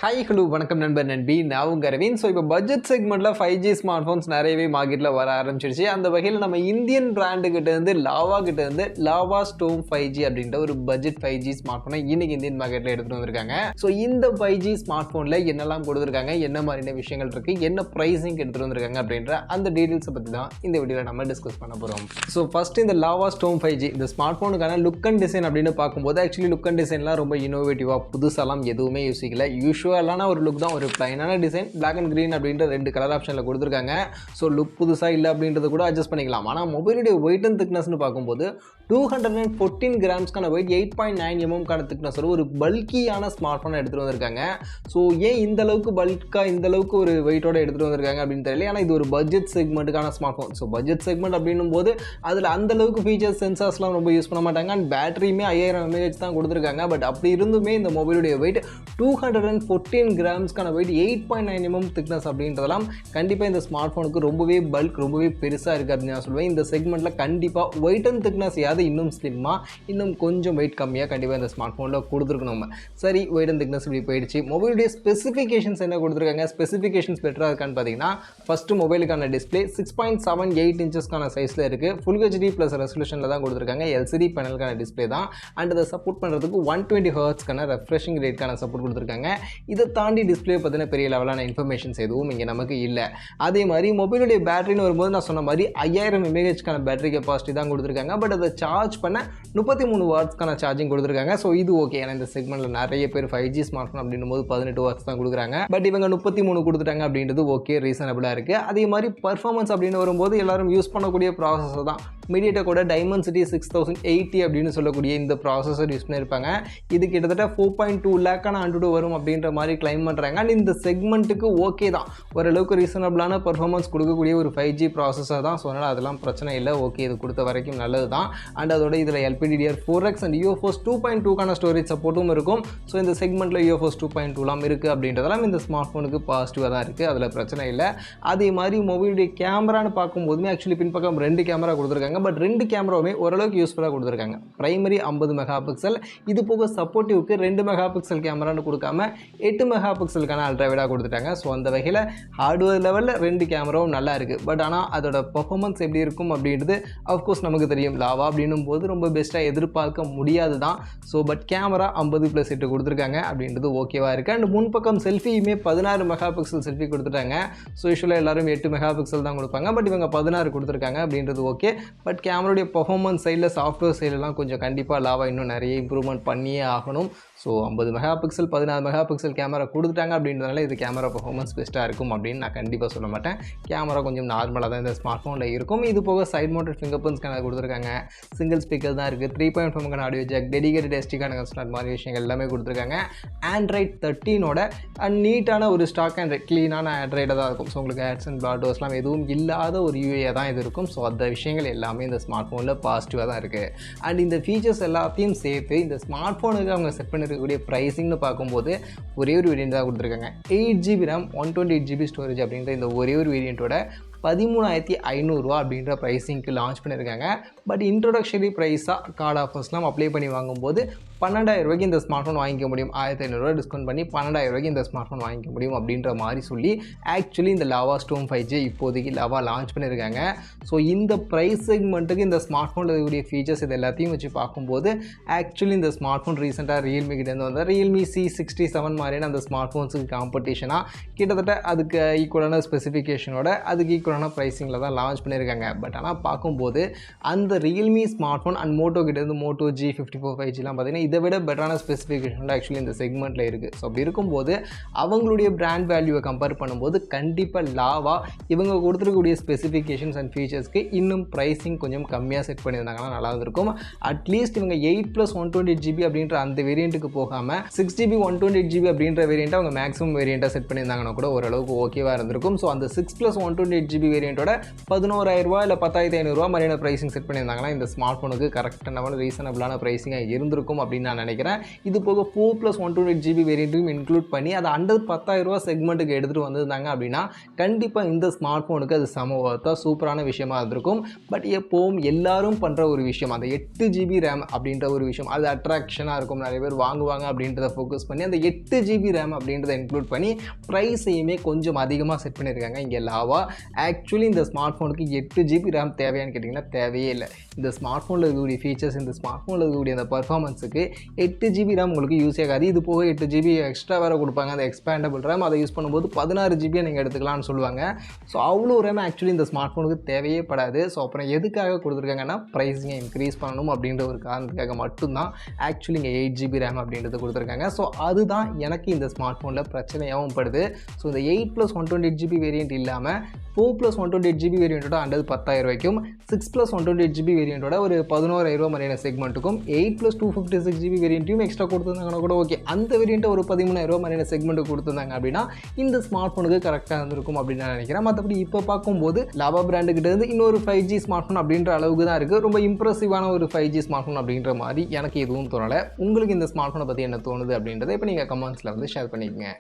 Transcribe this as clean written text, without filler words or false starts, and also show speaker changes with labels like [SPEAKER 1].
[SPEAKER 1] Hi hello வணக்கம் நண்பர் நண்பி நான் உங்கள் அரவிந்த். ஸோ இப்போ பட்ஜெட் செக்மெண்ட்டில் 5G ஸ்மார்ட் ஃபோன்ஸ் நிறையவே மார்க்கெட்டில் வர ஆரம்பிச்சிருச்சு. அந்த வகையில் நம்ம இந்தியன் பிராண்டுக்கிட்டேருந்து லாவாகிட்டேருந்து லாவா ஸ்டோம் 5G அப்படின்ற ஒரு பட்ஜெட் 5G ஸ்மார்ட் ஃபோனை இன்றைக்கி இந்தியன் மார்க்கெட்டில் எடுத்துகிட்டு வந்திருக்காங்க. ஸோ இந்த 5G ஸ்மார்ட் ஃபோனில் என்னெல்லாம் கொடுத்துருக்காங்க, என்ன மாதிரியான விஷயங்கள் இருக்குது, என்ன ப்ரைஸிங் எடுத்துகிட்டு வந்திருக்காங்க அப்படின்ற அந்த டீட்டெயில்ஸை பற்றி தான் இந்த வீடியோவில் நம்ம டிஸ்கஸ் பண்ண போகிறோம். ஸோ ஃபஸ்ட்டு இந்த லாவா ஸ்டோம் 5G இந்த ஸ்மார்ட் ஃபோனுக்கான லுக் அண்ட் டிசைன் அப்படின்னு பார்க்கும்போது ஆக்சுவலி லுக் அண்ட் டிசைன்லாம் ரொம்ப இனோவேட்டிவாக புதுசாலாம் எதுவுமே யோசிக்கல. யூஷுவலான ஒரு லுக் தான், ஒரு பிளைனான டிசைன், பிளாக் அண்ட் கிரீன் அப்படின்ற ரெண்டு கலர் ஆப்ஷனில் கொடுத்துருக்காங்க. ஸோ லுக் புதுசாக இல்லை அப்படின்றத கூட அட்ஜஸ்ட் பண்ணிக்கலாம். ஆனால் மொபைலுடைய வெயிட் அண்ட் திக்னஸ்னு பார்க்கும்போது 214 கிராம்ஸ்க்கான வெயிட், 8.9 mm திக்னஸோட ஒரு பல்கியான ஸ்மார்ட் ஃபோனை எடுத்துகிட்டு வந்திருக்காங்க. ஸோ ஏன் இந்த அளவுக்கு பல்காக இந்த அளவுக்கு ஒரு வெயிட்டோட எடுத்துகிட்டு வந்திருக்காங்க அப்படின்னு தெரியல. ஆனால் இது ஒரு பட்ஜெட் செக்மெண்ட்டுக்கான smartphone. So budget segment அப்படின்னும் போது அதில் அந்த அளவுக்கு ஃபீச்சர்ஸ் சென்சார்ஸ்லாம் ரொம்ப யூஸ் பண்ண மாட்டாங்க. அண்ட் பேட்டரியுமே 5000 mAh தான் கொடுத்துருக்காங்க. பட் அப்படி இருந்துமே இந்த மொபைலுடைய வெயிட் 214 கிராம்ஸ்க்கான வெயிட், 8.9 mm திக்னஸ் அப்படின்றதெல்லாம் கண்டிப்பாக இந்த ஸ்மார்ட் ஃபோனுக்கு ரொம்பவே பல்க், ரொம்பவே பெருசாக இருக்குது அப்படின்னு நான் சொல்லுவேன். இந்த செக்மெண்ட்டில் கண்டிப்பாக வெயிட் அண்ட் திக்னஸ் யாவது இன்னும் ஸ்லிம்மாக, இன்னும் கொஞ்சம் வெயிட் கம்மியாக கண்டிப்பாக இந்த ஸ்மார்ட் ஃபோனில் கொடுத்துருக்கணும். நம்ம சரி, வெயிட் அண்ட் திக்னஸ் இப்படி போயிடுச்சு. மொபைலுடைய ஸ்பெசிஃபிகேஷன்ஸ் என்ன கொடுத்துருக்காங்க, ஸ்பெசிஃபிகேஷன்ஸ் பெட்டராக இருக்கான்னு பார்த்தீங்கன்னா, ஃபஸ்ட்டு மொபைலுக்கான டிஸ்பிளே 6.78 இன்ச்சஸ்க்கான சைஸில் இருக்குது. ஃபுல் ஹெச்டி ப்ளஸ் ரெசல்யூஷனில் தான் கொடுத்துருக்காங்க. எல்சிடி பேனலுக்கான டிஸ்பிளே தான். அண்ட் அதை சப்போர்ட் பண்ணுறதுக்கு 120 ஹெர்ட்ஸ்க்கான ரெஃப்ரெஷிங் ரேட்கான சப்போர்ட் கொடுத்துருக்காங்க. இதை தாண்டி டிஸ்பிளே பற்றின பெரிய லெவலான இன்ஃபர்மேஷன்ஸ் எதுவும் இங்கே நமக்கு இல்லை. அதே மாதிரி மொபைலுடைய பேட்டரின்னு வரும்போது நான் சொன்ன மாதிரி 5000 mAhக்கான பேட்டரி கெப்பாசிட்டி தான் கொடுத்துருக்காங்க. பட் அதை சார்ஜ் பண்ண 33 வாட்ஸ்க்கான சார்ஜிங் கொடுத்துருக்காங்க. ஸோ இது ஓகே. ஏன்னா இந்த செக்மெண்ட்டில் நிறைய பேர் 5G ஸ்மார்ட் ஃபோன் அப்படின்னும் போது 18 வாட்ஸ் தான் கொடுக்குறாங்க. பட் இவங்க 33 கொடுத்துட்டாங்க அப்படின்றது ஓகே, ரீசனபிளாக இருக்குது. அதே மாதிரி பர்ஃபார்மன்ஸ் அப்படின்னு வரும்போது எல்லாரும் யூஸ் பண்ணக்கூடிய ப்ராசஸர் தான் மீடியாடெக்கோட Dimensity 6080 அப்படின்னு சொல்லக்கூடிய இந்த ப்ராசஸர் யூஸ் பண்ணியிருப்பாங்க. இது கிட்டத்தட்ட 4.2 லேக்கான AnTuTu வரும் அப்படின்ற மாதிரி கிளைம் பண்ணுறாங்க. அண்ட் இந்த செக்மெண்ட்டுக்கு ஓகே தான், ஓரளவுக்கு ரீசனபிளான பர்ஃபார்மன்ஸ் கொடுக்கக்கூடிய ஒரு 5G ப்ராசஸர் தான். ஸோ அதனால் அதெல்லாம் பிரச்சனை இல்லை, ஓகே, இது கொடுத்த வரைக்கும் நல்லது தான். அண்ட் அதோட இதில் LPDDR4X அண்ட் UFS 2.2க்கான ஸ்டோரேஜ் சப்போர்ட்டும் இருக்கும். ஸோ இந்த செக்மெண்ட்டில் UFS 2.2லாம் இருக்குது அப்படின்றதெல்லாம் இந்த ஸ்மார்ட் ஃபோனுக்கு பாசிட்டிவாக தான் இருக்குது, அதில் பிரச்சனை இல்லை. அதே மாதிரி மொபைலுடைய கேமரான்னு பார்க்கும்போதுமே ஆக்சுவலி பின்பக்கம் 2 கேமரா கொடுத்துருக்காங்க. பட் 2 கேமராவுமே ஓரளவுக்கு யூஸ்ஃபுல்லாக கொடுத்துருக்காங்க. பிரைமரி 50 மெகா பிக்சல், இது போக சப்போர்ட்டிவ்க்கு 2 மெகா பிக்சல் கேமரான்னு கொடுக்காம 8 மெகா பிக்சலுக்கான அல்ட்ராவைடாக கொடுத்துட்டாங்க. ஸோ அந்த வகையில் ஹார்ட்வேர் லெவலில் 2 கேமராவும் நல்லா இருக்குது. பட் ஆனால் அதோட பர்ஃபார்மன்ஸ் எப்படி இருக்கும் அப்படின்றது அஃப்கோர்ஸ் நமக்கு தெரியும். லாவா அப்படின்னும் போது ரொம்ப பெஸ்ட்டாக எதிர்பார்க்க முடியாது தான். ஸோ பட் கேமரா 50+8 கொடுத்துருக்காங்க அப்படின்றது ஓகேவாக இருக்குது. அண்ட் முன்பக்கம் செல்ஃபியுமே 16 மெகா பிக்சல் செல்ஃபி கொடுத்துட்டாங்க. ஸோ யூஸ்வலாக எல்லாரும் 8 மெகா பிக்சல் தான் கொடுப்பாங்க. பட் இவங்க 16 கொடுத்துருக்காங்க அப்படின்றது ஓகே. பட் கேமராவுடைய பர்ஃபார்மன்ஸ் சைடில், சாஃப்ட்வேர் சைடெலாம் கொஞ்சம் கண்டிப்பாக லாவா இன்னும் நிறைய இம்ப்ரூவ்மெண்ட் பண்ணியே ஆகணும். So 50 mega pixel 16 mega pixel camera கொடுத்துட்டாங்க அப்படின்றதுனால இது கேமரா பர்ஃபார்மன்ஸ் பெஸ்ட்டாக இருக்கும் அப்படின்னு நான் கண்டிப்பாக சொல்ல மாட்டேன். கேமரா கொஞ்சம் நார்மலாக தான் இந்த ஸ்மார்ட் ஃபோனில் இருக்கும். இது போக side mounted fingerprints camera கொடுத்துருக்காங்க. சிங்கிள் ஸ்பீக்கர் தான் இருக்குது. 3.5 audio jack, dedicated SD card மாதிரி விஷயங்கள் எல்லாமே கொடுத்துருக்காங்க. Android 13ஓட நீட்டான ஒரு ஸ்டாக் ஆண்ட்ராய்ட், க்ளீனான ஆண்ட்ராய்டாக தான் இருக்கும். ஸோ உங்களுக்கு ஆட்ஸ் அண்ட் ப்ளாடோஸ்லாம் எதுவும் இல்லாத ஒரு UI தான் இது இருக்கும். ஸோ அந்த விஷயங்கள் எல்லாமே இந்த ஸ்மார்ட் ஃபோனில் பாசிட்டிவாக தான் இருக்குது. அண்ட் இந்த ஃபீச்சர்ஸ் எல்லாத்தையும் சேர்த்து இந்த ஸ்மார்ட் ஃபோனுக்கு அவங்க செட் பண்ணிருக்கக்கூடிய ப்ரைஸிங்னு பார்க்கும்போது ஒரே ஒரு வேரியண்ட் தான் கொடுத்துருக்காங்க. 8GB RAM 128GB ஸ்டோரேஜ் அப்படின்ற இந்த ஒரே ஒரு வேரியண்ட்டோட 13,500 அப்படின்ற ப்ரைஸிங்க்கு லான்ச் பண்ணியிருக்காங்க. பட் இன்ட்ரோடக்ஷனரி ப்ரைஸாக கார்டு ஆஃபர்ஸ்லாம் அப்ளை பண்ணி வாங்கும்போது 12,000 இந்த ஸ்மார்ட் ஃபோன் வாங்கிக்க முடியும். 1,500 டிஸ்கவுண்ட் பண்ணி 12,000 இந்த ஸ்மார்ட் ஃபோன் வாங்கிக்க முடியும் அப்படின்ற மாதிரி சொல்லி ஆக்சுவலி இந்த லாவா ஸ்டோம் 5G இப்போதைக்கு லாவா லான்ச் பண்ணியிருக்காங்க. ஸோ இந்த ப்ரைஸ் செக்மெண்ட்டுக்கு இந்த ஸ்மார்ட் ஃபோனில் இருக்கக்கூடிய ஃபீச்சர்ஸ் இது எல்லாத்தையும் வச்சு பார்க்கும்போது ஆக்சுவலி இந்த ஸ்மார்ட் ஃபோன் ரீசெண்டாக ரியல்மி கிட்டேருந்து வந்த ரியல்மி C67 மாதிரியான அந்த ஸ்மார்ட் ஃபோன்ஸுக்கு காம்படிஷனாக கிட்டத்தட்ட அதுக்கு ஈக்குவலான ஸ்பெசிஃபிகேஷனோட அதுக்கு ஈக்குவலான ப்ரைஸிங்கில் தான் லான்ச் பண்ணியிருக்காங்க. பட் ஆனால் பார்க்கும்போது அந்த Realme smartphone and Moto கிட்டேருந்து மோட்டோ G54 5Gலாம் பார்த்தீங்கன்னா இதை விட பெட்டரான ஸ்பெசிஃபிகேஷன் ஆக்சுவலி இந்த செக்மெண்ட்டில் இருக்குது. ஸோ அப்படி இருக்கும்போது அவங்களுடைய பிராண்ட் வேல்யூவை கம்பேர் பண்ணும்போது கண்டிப்பாக லாவா இவங்க கொடுத்துருக்கக்கூடிய ஸ்பெசிஃபிகேஷன்ஸ் அண்ட் ஃபீச்சர்ஸ்க்கு இன்னும் ப்ரைஸிங் கொஞ்சம் கம்மியாக செட் பண்ணியிருந்தாங்கன்னா நல்லா இருக்கும். அட்லீஸ்ட் இவங்க 8+128GB அப்படின்ற அந்த வேரியண்ட்டுக்கு போகாமல் 6GB 128GB அப்படின்ற வேரியண்ட்டை அவங்க மேக்ஸிமம் வேரியண்ட்டாக செட் பண்ணியிருந்தாங்கன்னா கூட ஓரளவுக்கு ஓகேவாக இருந்திருக்கும். ஸோ அந்த 6+128GB வேரியண்ட்டோட 11,000 இல்லை 10,500 மாதிரியான ப்ரைஸிங் செட் பண்ணியிருந்தாங்கன்னா இந்த ஸ்மார்ட் ஃபோனுக்கு கரெக்டான ரீசனபிளான ப்ரைஸிங்காக இருந்திருக்கும் அப்படின்னு அப்படின்னு நான் நினைக்கிறேன். இது போக 4+128GB வேரியண்ட்டையும் இன்க்ளூட் பண்ணி அதை அண்டர் 10,000 செக்மெண்ட்டுக்கு எடுத்துகிட்டு வந்திருந்தாங்க அப்படின்னா கண்டிப்பாக இந்த ஸ்மார்ட் ஃபோனுக்கு அது செம ஒர்த்தா சூப்பரான விஷயமா இருந்திருக்கும். பட் எப்போவும் எல்லாரும் பண்ணுற ஒரு விஷயம் அந்த 8GB ரேம் அப்படின்ற ஒரு விஷயம் அது அட்ராக்ஷனாக இருக்கும், நிறைய பேர் வாங்குவாங்க அப்படின்றத ஃபோக்கஸ் பண்ணி அந்த 8GB ரேம் அப்படின்றத இன்க்ளூட் பண்ணி ப்ரைஸையுமே கொஞ்சம் அதிகமாக செட் பண்ணியிருக்காங்க இங்கே லாவா. ஆக்சுவலி இந்த ஸ்மார்ட் ஃபோனுக்கு 8GB ரேம் தேவையான்னு கேட்டிங்கன்னா தேவையே இல்லை. இந்த ஸ்மார்ட் ஃபோனில் இருக்கக்கூடிய ஃபீச்சர்ஸ் இந்த ஸ்மார்ட் ஃபோனில் இருக்கக்கூடிய அந்த பர்ஃபார்மன்ஸுக்கு 8GB ரேம் உங்களுக்கு யூஸ் ஆகாது. இது போக 8GB எக்ஸ்ட்ரா வேறு கொடுப்பாங்க அந்த எக்ஸ்பேண்டபிள் ரேம், அதை யூஸ் பண்ணும்போது 16GB நீங்கள் எடுத்துக்கலாம்னு சொல்லுவாங்க. ஸோ அவ்வளோ ரேம் ஆக்சுவலி இந்த ஸ்மார்ட் ஃபோனுக்கு தேவையே படாது. ஸோ அப்புறம் எதுக்காக கொடுத்துருக்காங்கன்னா ப்ரைஸிங்கை இன்க்ரீஸ் பண்ணணும் அப்படின்ற ஒரு காரணத்துக்காக மட்டும்தான் ஆக்சுவலி இங்கே 8GB ரேம் அப்படின்றது கொடுத்துருக்காங்க. ஸோ அதுதான் எனக்கு இந்த ஸ்மார்ட் ஃபோனில் பிரச்சனையாகவும் படுது. ஸோ இந்த 8+128GB வேரியண்ட் இல்லாமல் 4+128GB வேரியண்ட்டோட அண்டர் 10,000 ரூபாய்க்கும் 6+128GB வேரியண்ட்டோட ஒரு 11,000 மாதிரியான செக்மெண்ட்டுக்கும் 8+256GB வேரியண்ட்டையும் எக்ஸ்ட்ரா கொடுத்துருந்தாங்கன்னா கூட ஓகே, அந்த வேரியண்ட்டை ஒரு 13,000 மாதிரியான செக்மெண்ட்டுக்கு கொடுத்துருந்தாங்க அப்படின்னா இந்த ஸ்மார்ட் ஃபோனுக்கு கரெக்டாக இருந்திருக்கும் அப்படின்னு நான் நினைக்கிறேன். மற்றபடி இப்போ பார்க்கும்போது லாவா பிராண்டுக்கிட்ட இருந்து இன்னொரு 5G ஸ்மார்ட் ஃபோன் அப்படின்ற அளவுக்கு தான் இருக்குது. ரொம்ப இம்ப்ரெசிவான ஒரு 5G ஸ்மார்ட் ஃபோன் அப்படின்ற மாதிரி எனக்கு எதுவும் தோணலை. உங்களுக்கு இந்த ஸ்மார்ட் ஃபோனை பற்றி என்ன தோணுது அப்படின்றத இப்போ நீங்கள் கமெண்ட்ஸில் வந்து ஷேர் பண்ணிக்கங்க.